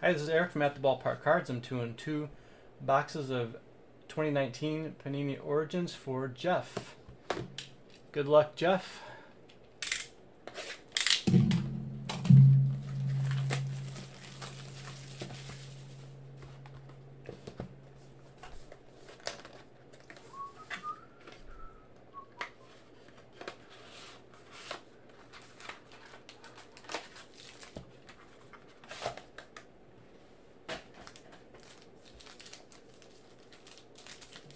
Hi, this is Eric from At the Ballpark Cards. I'm doing 2 boxes of 2019 Panini Origins for Geoff. Good luck, Geoff.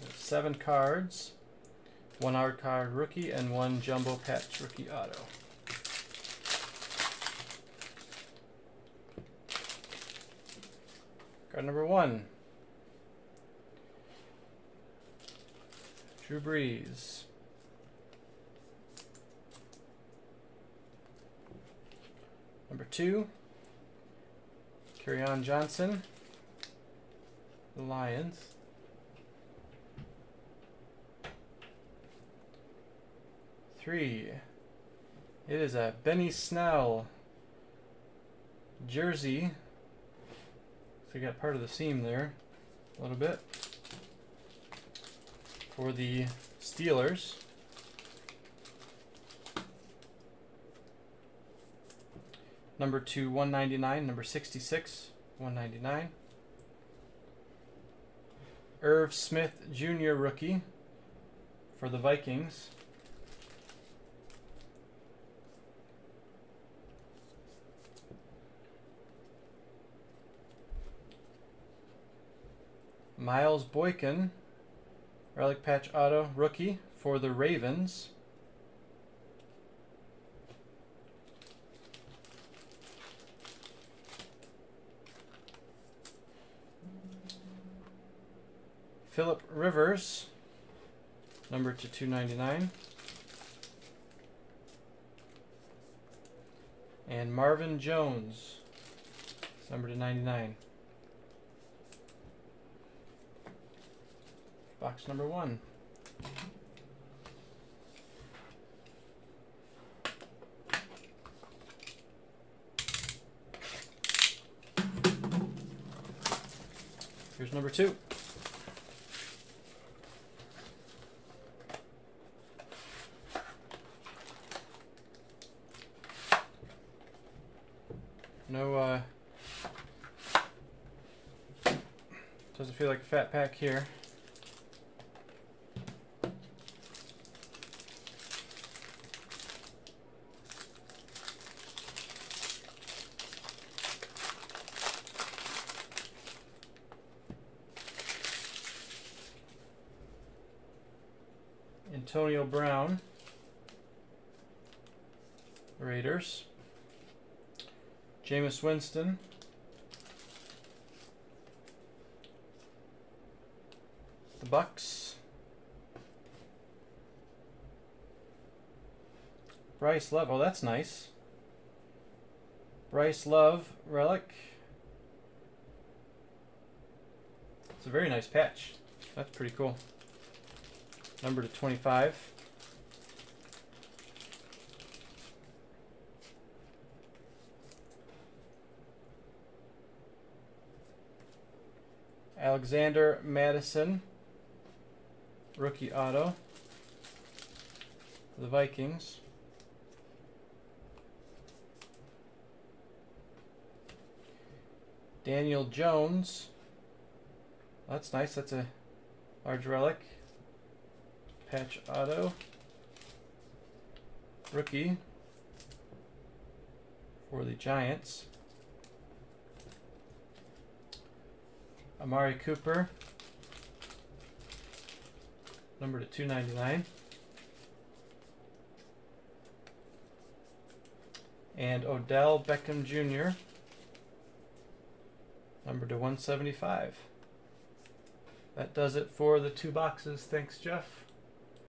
There's 7 cards, 1 hard card rookie and 1 jumbo patch rookie auto. Card number 1, Drew Brees. Number 2, Kerryon Johnson, the Lions. Three, it is a Benny Snell jersey. So you got part of the seam there, a little bit, for the Steelers. Number 2, 199. Number 66, 199. Irv Smith Jr. rookie for the Vikings. Miles Boykin, relic patch auto rookie for the Ravens. Phillip Rivers, number to 299. And Marvin Jones, number to 99. Box number 1. Here's number 2. No, doesn't feel like a fat pack here. Antonio Brown, Raiders. Jameis Winston, the Bucks. Bryce Love, oh that's nice. Bryce Love relic. It's a very nice patch. That's pretty cool. Number to 25. Alexander Madison, rookie auto for the Vikings. Daniel Jones, that's nice, that's a large relic. Patch auto, rookie for the Giants. Amari Cooper, number to 299. And Odell Beckham Jr., number to 175. That does it for the 2 boxes. Thanks, Geoff.